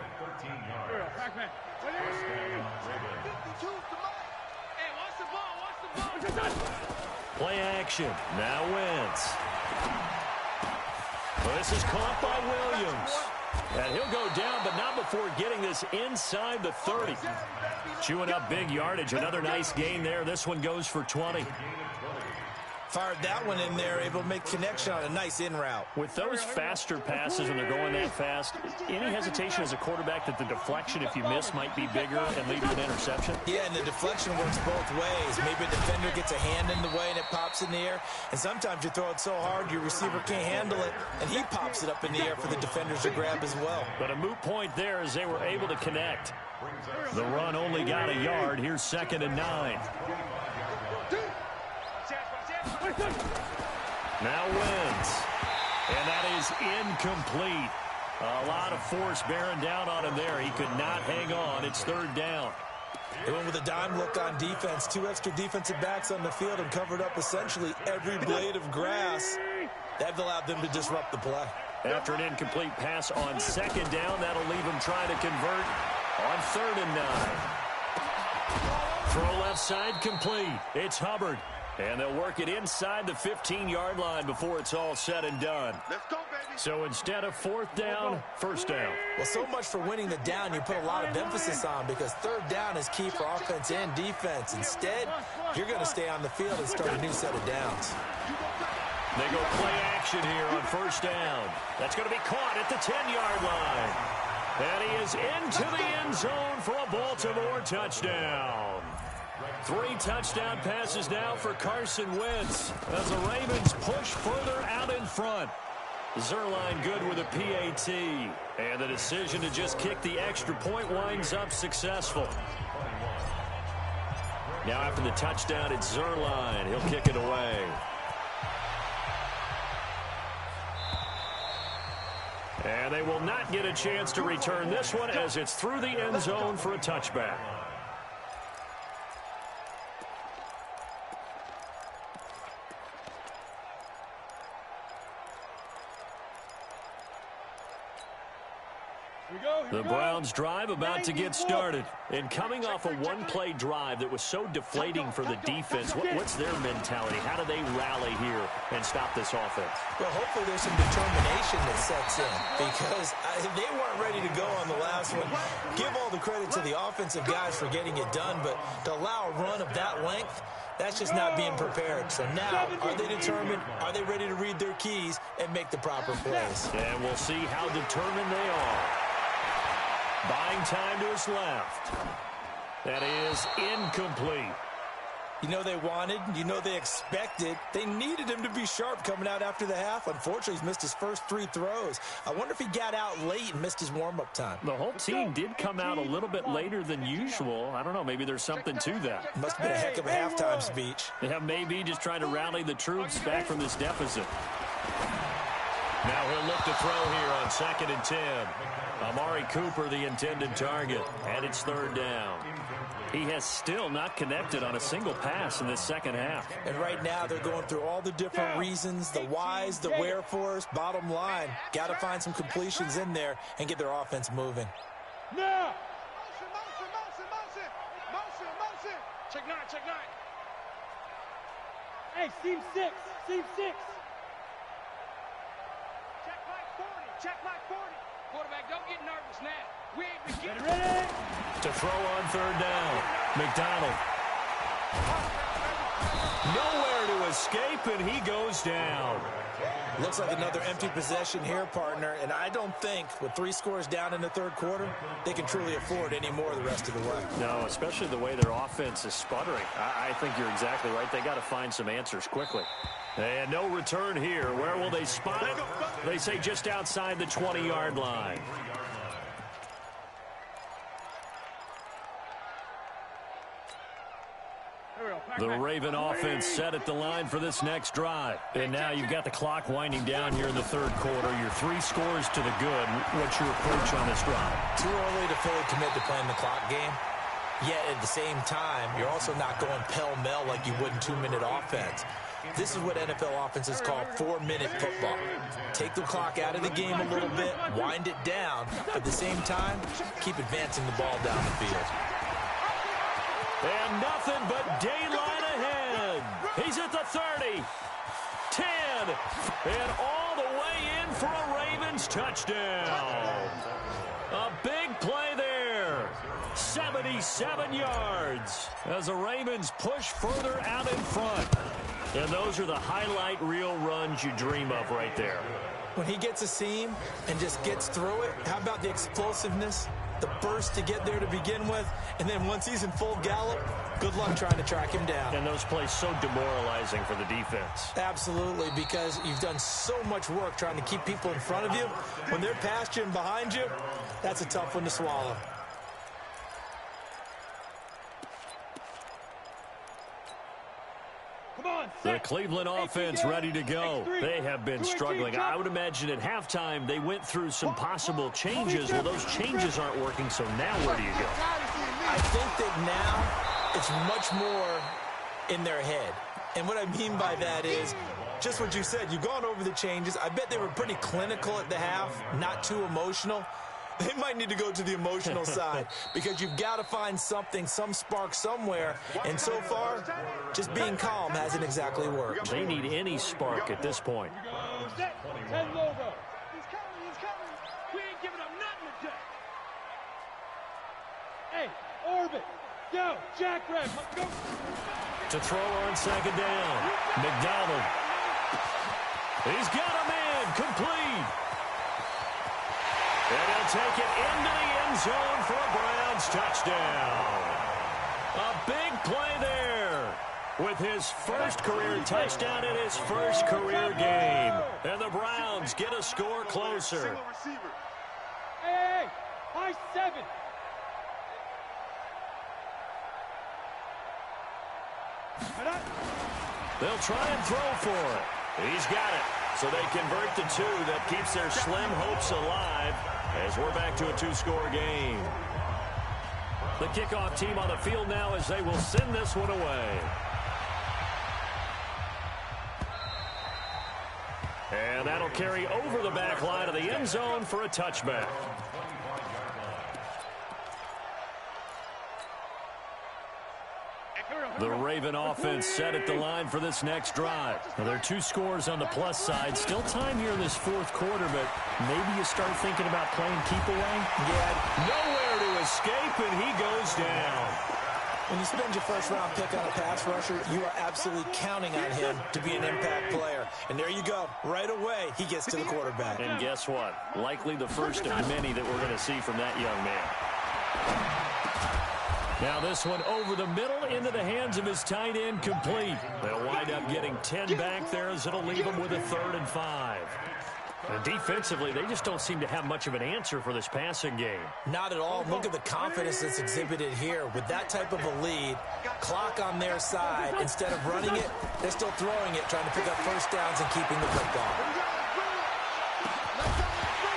Play action. Now Wentz. Well, this is caught by Williams. And he'll go down, but not before getting this inside the 30. Chewing up big yardage. Another nice gain there. This one goes for 20. Fired that one in there, able to make connection on a nice in route. With those faster passes when they're going that fast, any hesitation as a quarterback that the deflection, if you miss, might be bigger and lead to an interception? Yeah, and the deflection works both ways. Maybe a defender gets a hand in the way and it pops in the air. And sometimes you throw it so hard your receiver can't handle it, and he pops it up in the air for the defenders to grab as well. But a moot point there as they were able to connect. The run only got a yard. Here's 2nd and 9. Now Wentz. And that is incomplete. A lot of force bearing down on him there. He could not hang on. It's 3rd down. They went with a dime look on defense. 2 extra defensive backs on the field and covered up essentially every blade of grass. That allowed them to disrupt the play. After an incomplete pass on 2nd down, that'll leave him trying to convert on 3rd and 9. Throw left side complete. It's Hubbard. And they'll work it inside the 15-yard line before it's all said and done. Let's go, baby. So instead of 4th down, 1st down. Well, so much for winning the down you put a lot of emphasis on, because 3rd down is key for offense and defense. Instead, you're going to stay on the field and start a new set of downs. They go play action here on 1st down. That's going to be caught at the 10-yard line. And he is into the end zone for a Baltimore touchdown. 3 touchdown passes now for Carson Wentz as the Ravens push further out in front. Zerline good with a PAT. And the decision to just kick the extra point winds up successful. Now after the touchdown, it's Zerline. He'll kick it away. And they will not get a chance to return this one as it's through the end zone for a touchback. The Browns drive about to get started. And coming off a one-play drive that was so deflating for the defense, what's their mentality? How do they rally here and stop this offense? Well, hopefully there's some determination that sets in because they weren't ready to go on the last one. Give all the credit to the offensive guys for getting it done, but to allow a run of that length, that's just not being prepared. So now, are they determined? Are they ready to read their keys and make the proper plays? And we'll see how determined they are. Buying time to his left. That is incomplete. You know they wanted, you know they expected. They needed him to be sharp coming out after the half. Unfortunately, he's missed his first 3 throws. I wonder if he got out late and missed his warm-up time. The whole team did come out a little bit later than usual. I don't know, maybe there's something to that. Must have been a heck of a halftime speech. Yeah, maybe just trying to rally the troops back from this deficit. Now he'll look to throw here on 2nd and 10. Amari Cooper, the intended target, and it's 3rd down. He has still not connected on a single pass in this second half. And right now they're going through all the different reasons, the whys, the wherefores. Bottom line, got to find some completions in there and get their offense moving. Now! Motion. Check 9. Hey, seam 6. Check my 40. Quarterback, don't get nervous now. We ain't beginning. Ready? To throw on 3rd down. McDonald. Nowhere to escape, and he goes down. Looks like another empty possession here, partner, and I don't think with 3 scores down in the 3rd quarter, they can truly afford any more the rest of the way. No, especially the way their offense is sputtering. I think you're exactly right. They got to find some answers quickly. And no return here. Where will they spot it? They say just outside the 20-yard line. The Raven offense set at the line for this next drive. And now you've got the clock winding down here in the 3rd quarter. You're 3 scores to the good. What's your approach on this drive? Too early to fully commit to playing the clock game. Yet at the same time, you're also not going pell-mell like you would in 2-minute offense. This is what NFL offenses call 4-minute football. Take the clock out of the game a little bit, wind it down, but at the same time, keep advancing the ball down the field. And nothing but daylight ahead. He's at the 30, 10, and all the way in for a Ravens touchdown. A big play there. 77 yards as the Ravens push further out in front. And those are the highlight reel runs you dream of right there. When he gets a seam and just gets through it, how about the explosiveness, the burst to get there to begin with, and then once he's in full gallop, good luck trying to track him down. And those plays so demoralizing for the defense. Absolutely, because you've done so much work trying to keep people in front of you. When they're past you and behind you, that's a tough one to swallow. The Cleveland offense ready to go. They have been struggling. I would imagine at halftime they went through some possible changes. Well, those changes aren't working, so now where do you go? I think that now it's much more in their head. And what I mean by that is just what you said. You've gone over the changes. I bet they were pretty clinical at the half, not too emotional. They might need to go to the emotional side because you've got to find something, some spark somewhere. And so far, just being calm hasn't exactly worked. They need any spark at this point. 10 logo. He's coming. We ain't giving up nothing today. Hey, Orbit. Go. Jackrabbit. Go. To throw on 2nd down. McDonald. He's got a man. Complete. And he'll take it into the end zone for a Browns touchdown. A big play there with his first career touchdown in his first career game. And the Browns get a score closer. Hey, high 7. They'll try and throw for it. He's got it. So they convert to 2. That keeps their slim hopes alive as we're back to a 2-score game. The kickoff team on the field now as they will send this one away. And that'll carry over the back line of the end zone for a touchback. The Raven offense set at the line for this next drive. Now, there are 2 scores on the plus side. Still time here in this fourth quarter, but maybe you start thinking about playing keep away. Yeah. Nowhere to escape, and he goes down. When you spend your first-round pick on a pass rusher, you are absolutely counting on him to be an impact player. And there you go. Right away, he gets to the quarterback. And guess what? Likely the first of many that we're going to see from that young man. Now this one over the middle into the hands of his tight end, complete. They'll wind up getting 10 back there as it'll leave them with a 3rd and 5. And defensively, they just don't seem to have much of an answer for this passing game. Not at all. Look at the confidence that's exhibited here. With that type of a lead, clock on their side, instead of running it, they're still throwing it, trying to pick up first downs and keeping the football.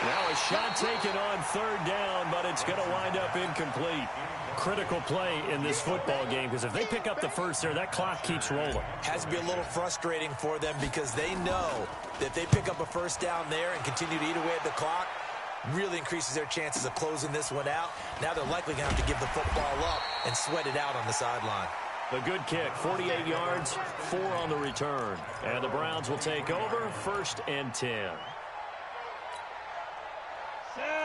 Now a shot taken on 3rd down, but it's going to wind up incomplete. Critical play in this football game, because if they pick up the first there, that clock keeps rolling. Has to be a little frustrating for them because they know that if they pick up a first down there and continue to eat away at the clock, really increases their chances of closing this one out. Now they're likely going to have to give the football up and sweat it out on the sideline. The good kick, 48 yards, 4 on the return. And the Browns will take over, 1st and 10.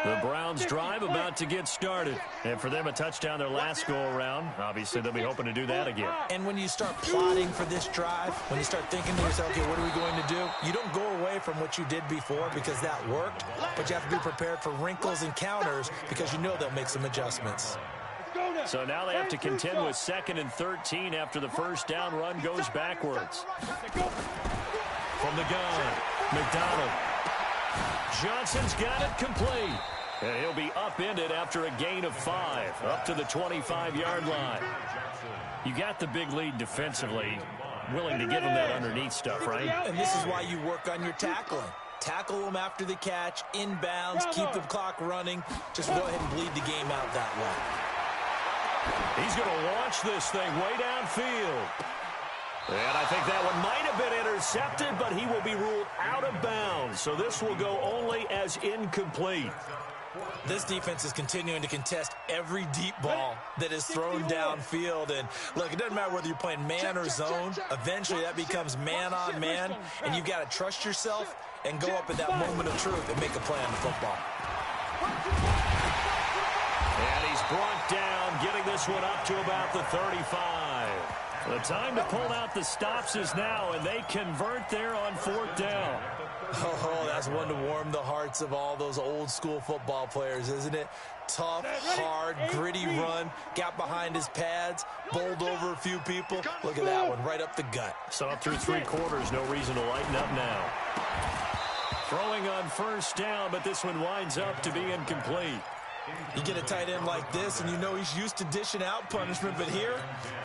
The Browns drive about to get started. And for them, a touchdown their last go-around. Obviously, they'll be hoping to do that again. And when you start plotting for this drive, when you start thinking to yourself, okay, what are we going to do? You don't go away from what you did before because that worked, but you have to be prepared for wrinkles and counters because you know they'll make some adjustments. So now they have to contend with 2nd and 13 after the first down run goes backwards. From the gun, McDonald. Johnson's got it complete. And he'll be upended after a gain of 5, up to the 25-yard line. You got the big lead defensively, willing to give him that underneath stuff, right? And this is why you work on your tackling. Tackle them after the catch, inbounds, keep the clock running. Just go ahead and bleed the game out that way. He's going to launch this thing way downfield. And I think that one might have been intercepted, but he will be ruled out of bounds. So this will go only as incomplete. This defense is continuing to contest every deep ball that is thrown downfield. And look, it doesn't matter whether you're playing man or zone. Eventually that becomes man on man, and you've got to trust yourself and go up at that moment of truth and make a play on the football. And he's brought down, getting this one up to about the 35. The time to pull out the stops is now, and they convert there on 4th down. Oh, that's one to warm the hearts of all those old school football players, isn't it? Tough, hard, gritty run, got behind his pads, bowled over a few people. Look at that one, right up the gut. So up through 3 quarters, no reason to lighten up now. Throwing on first down, but this one winds up to be incomplete. You get a tight end like this, and you know he's used to dishing out punishment, but here,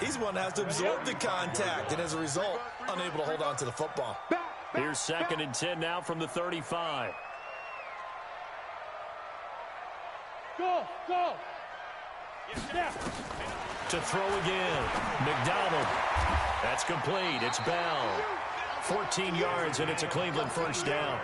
he's one that has to absorb the contact, and as a result, unable to hold on to the football. Here's 2nd and 10 now from the 35. Go, go. Yeah. To throw again, McDonald. That's complete. It's Bell. 14 yards, and it's a Cleveland first down.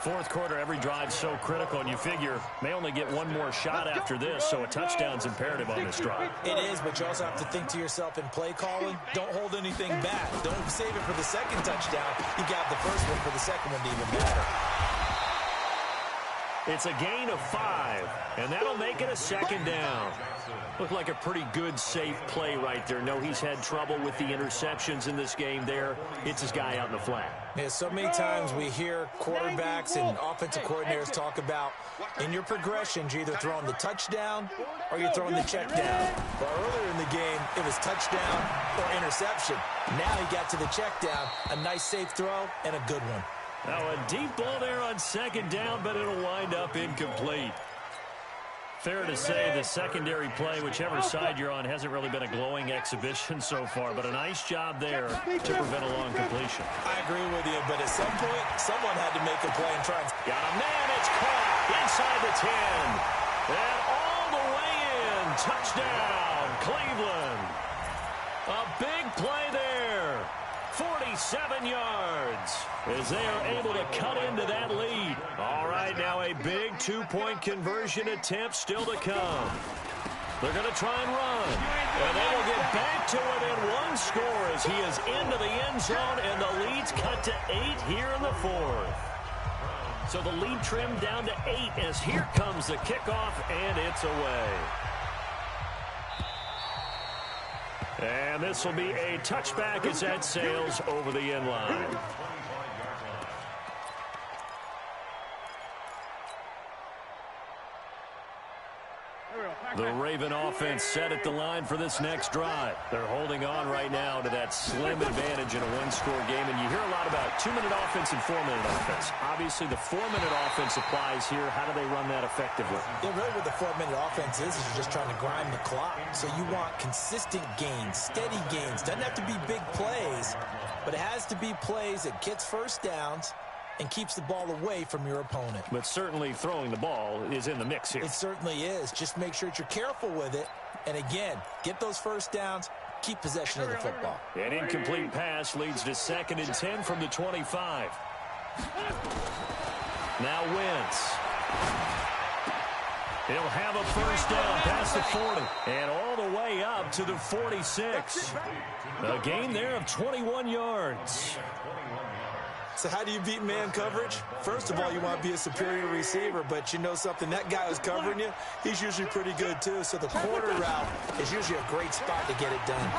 Fourth quarter, every drive's so critical, and you figure may only get one more shot after this, so a touchdown's imperative on this drive. It is, but you also have to think to yourself in play calling, don't hold anything back. Don't save it for the second touchdown. You got the first one for the second one to even matter. It's a gain of 5, and that'll make it a 2nd down. Looked like a pretty good, safe play right there. No, he's had trouble with the interceptions in this game there. It's his guy out in the flat. Yeah, so many times we hear quarterbacks and offensive coordinators talk about in your progressions, you're either throwing the touchdown or you're throwing the check down. Well, earlier in the game, it was touchdown or interception. Now he got to the check down, a nice safe throw and a good one. Now a deep ball there on 2nd down, but it'll wind up incomplete. Fair to say the secondary play, whichever side you're on, hasn't really been a glowing exhibition so far, but a nice job there to prevent a long completion. I agree with you, but at some point, someone had to make a play and try and... Got a man, it's caught inside the 10. And all the way in. Touchdown, Cleveland. A big play there. 47 yards as they are able to cut into that lead. All right, now a big 2-point conversion attempt still to come. They're going to try and run. And they will get back to within one score as he is into the end zone, and the lead's cut to 8 here in the fourth. So the lead trimmed down to 8 as here comes the kickoff, and it's away. And this will be a touchback as that sails over the end line. The Raven offense set at the line for this next drive. They're holding on right now to that slim advantage in a one-score game. And you hear a lot about 2-minute offense and 4-minute offense. Obviously, the 4-minute offense applies here. How do they run that effectively? Yeah, really what the 4-minute offense is you're just trying to grind the clock. So you want consistent gains, steady gains. Doesn't have to be big plays, but it has to be plays that gets first downs and keeps the ball away from your opponent. But certainly throwing the ball is in the mix here. It certainly is. Just make sure that you're careful with it. And again, get those first downs, keep possession of the football. An incomplete pass leads to 2nd and 10 from the 25. Now Wentz. He'll have a first down past the 40 and all the way up to the 46. A gain there of 21 yards. So how do you beat man coverage? First of all, you want to be a superior receiver, but you know something, that guy who's covering you, he's usually pretty good too. So the corner route is usually a great spot to get it done.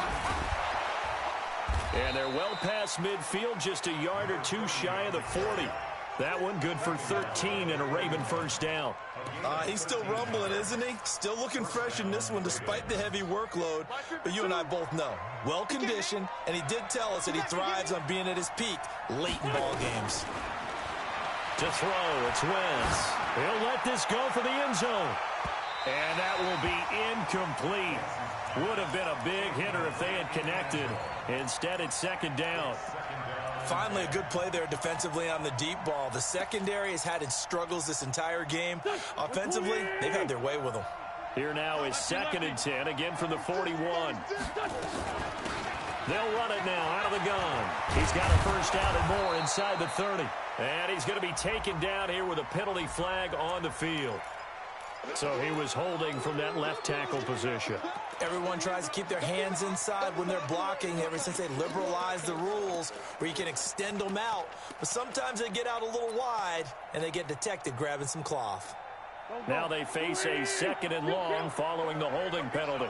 And they're well past midfield, just a yard or two shy of the 40. That one good for 13 and a Raven first down. He's still rumbling, isn't he? Still looking fresh in this one despite the heavy workload. But you and I both know, well-conditioned, and he did tell us that he thrives on being at his peak late in ball games. To throw, it's Wentz. He'll let this go for the end zone. And that will be incomplete. Would have been a big hitter if they had connected. Instead, it's 2nd down. Finally, a good play there defensively on the deep ball. The secondary has had its struggles this entire game. Offensively, they've had their way with them. Here now is 2nd and 10, again from the 41. They'll run it now out of the gun. He's got a first down and more inside the 30. And he's going to be taken down here with a penalty flag on the field. So he was holding from that left tackle position. Everyone tries to keep their hands inside when they're blocking ever since they liberalized the rules where you can extend them out. But sometimes they get out a little wide and they get detected grabbing some cloth. Now they face a 2nd and long following the holding penalty.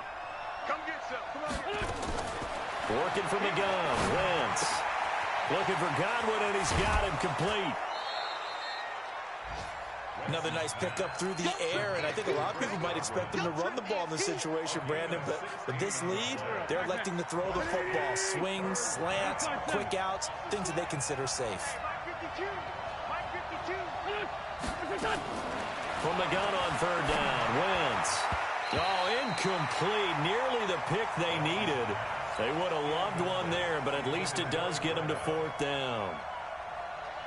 Come get some. Come on. Working from the gun. Wentz looking for Godwin, and he's got him complete. Another nice pickup through the air, and I think a lot of people might expect them to run the ball in this situation, Brandon, but with this lead, they're electing to throw the football. Swings, slants, quick outs, things that they consider safe. From the gun on 3rd down, Wentz. Oh, incomplete. Nearly the pick they needed. They would have loved one there, but at least it does get them to 4th down.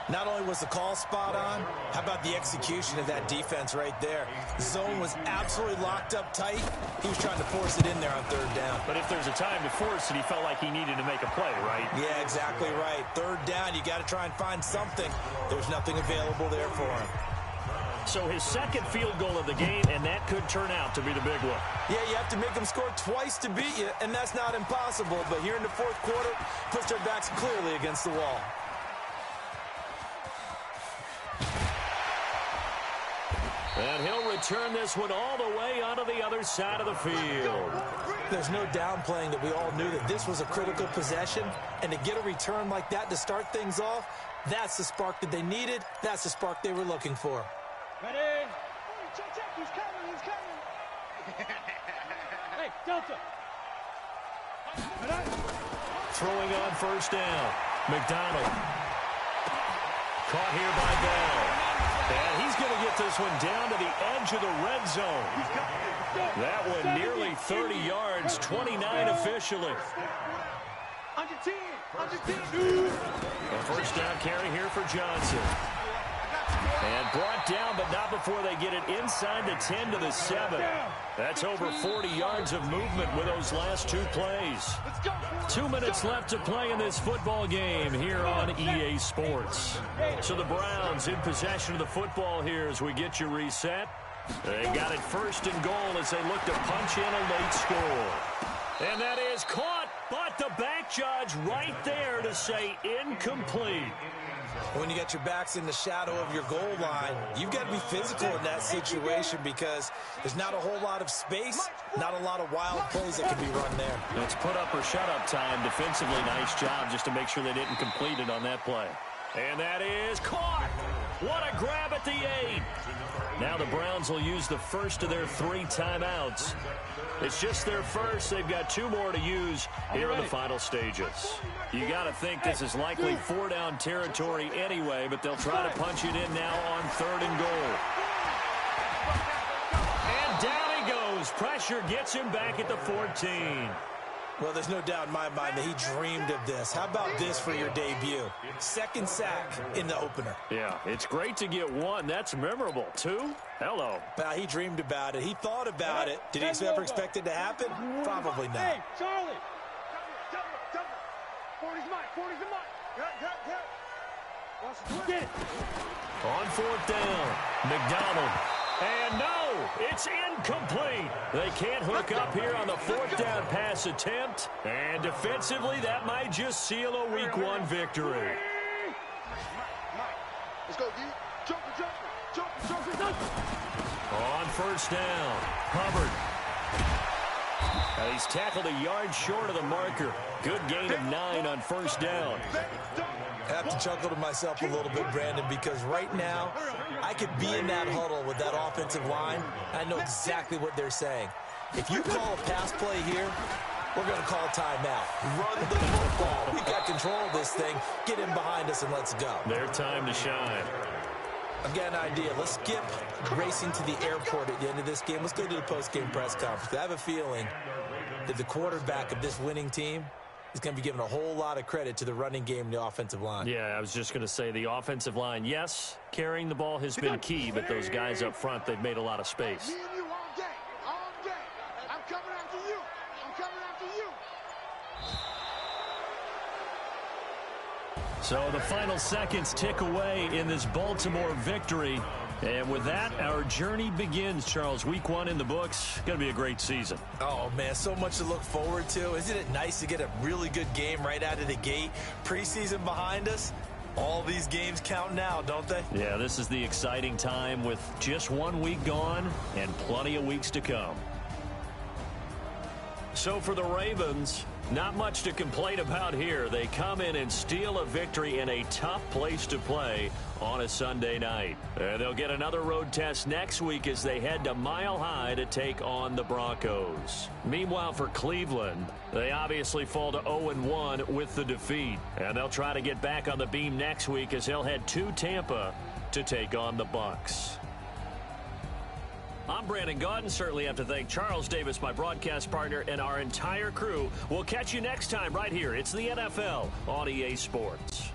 Not only was the call spot on, how about the execution of that defense right there? The zone was absolutely locked up tight. He was trying to force it in there on 3rd down. But if there's a time to force it, he felt like he needed to make a play, right? Yeah, exactly right. 3rd down, you got to try and find something. There's nothing available there for him. So his 2nd field goal of the game, and that could turn out to be the big one. Yeah, you have to make them score twice to beat you, and that's not impossible. But here in the 4th quarter, puts their backs clearly against the wall. And he'll return this one all the way onto the other side of the field. There's no downplaying that we all knew that this was a critical possession, and to get a return like that to start things off, that's the spark that they needed. That's the spark they were looking for. Ready? Check, he's coming, he's coming. Hey, Delta. Throwing on 1st down. McDonald. Caught here by Bell. And he's going to get this one down to the edge of the red zone. That one nearly 30 yards, 29 officially. Under 10. A first down carry here for Johnson. And brought down, but not before they get it inside the 10 to the 7. That's over 40 yards of movement with those last 2 plays. 2 minutes left to play in this football game here on EA Sports. So the Browns in possession of the football here as we get you reset. They got it first and goal as they look to punch in a late score. And that is caught, but the back judge right there to say incomplete. When you got your backs in the shadow of your goal line, you've got to be physical in that situation because there's not a whole lot of space, not a lot of wild plays that can be run there. It's put up or shut up time. Defensively, nice job just to make sure they didn't complete it on that play. And that is caught. What a grab at the 8. Now the Browns will use the first of their 3 timeouts. It's just their first. They've got 2 more to use here in the final stages. You got to think this is likely 4-down territory anyway, but they'll try to punch it in now on 3rd and goal. And down he goes. Pressure gets him back at the 14. Well, there's no doubt in my mind that he dreamed of this. How about this for your debut? 2nd sack in the opener. Yeah, it's great to get 1. That's memorable. 2? Hello. Well, he dreamed about it. He thought about it. Did he ever expect it to happen? Probably not. Hey, Charlie. 40's mine. 40's mine. Get it. On 4th down, McDonald. And no, it's incomplete. They can't hook up here on the 4th down pass attempt. And defensively, that might just seal a Week 1 victory. Let's go, D. Jumper. On 1st down, Hubbard. And he's tackled a yard short of the marker. Good gain of 9 on 1st down. I have to chuckle to myself a little bit, Brandon, because right now I could be in that huddle with that offensive line. I know exactly what they're saying. If you call a pass play here, we're going to call a timeout. Run the football. We've got control of this thing. Get in behind us and let's go. Their time to shine. I've got an idea. Let's skip racing to the airport at the end of this game. Let's go to the post-game press conference. I have a feeling that the quarterback of this winning team is going to be given a whole lot of credit to the running game and the offensive line. Yeah, I was just going to say the offensive line, yes, carrying the ball has been key, but those guys up front, they've made a lot of space. Me and you all day. I'm coming after you. So the final seconds tick away in this Baltimore victory. And with that, our journey begins, Charles. Week 1 in the books. Going to be a great season. Oh, man, so much to look forward to. Isn't it nice to get a really good game right out of the gate? Preseason behind us. All these games count now, don't they? Yeah, this is the exciting time with just 1 week gone and plenty of weeks to come. So for the Ravens, not much to complain about here. They come in and steal a victory in a tough place to play on a Sunday night. They'll get another road test next week as they head to Mile High to take on the Broncos. Meanwhile, for Cleveland, they obviously fall to 0-1 with the defeat. And they'll try to get back on the beam next week as they'll head to Tampa to take on the Bucs. I'm Brandon Gaudin. Certainly have to thank Charles Davis, my broadcast partner, and our entire crew. We'll catch you next time right here. It's the NFL on EA Sports.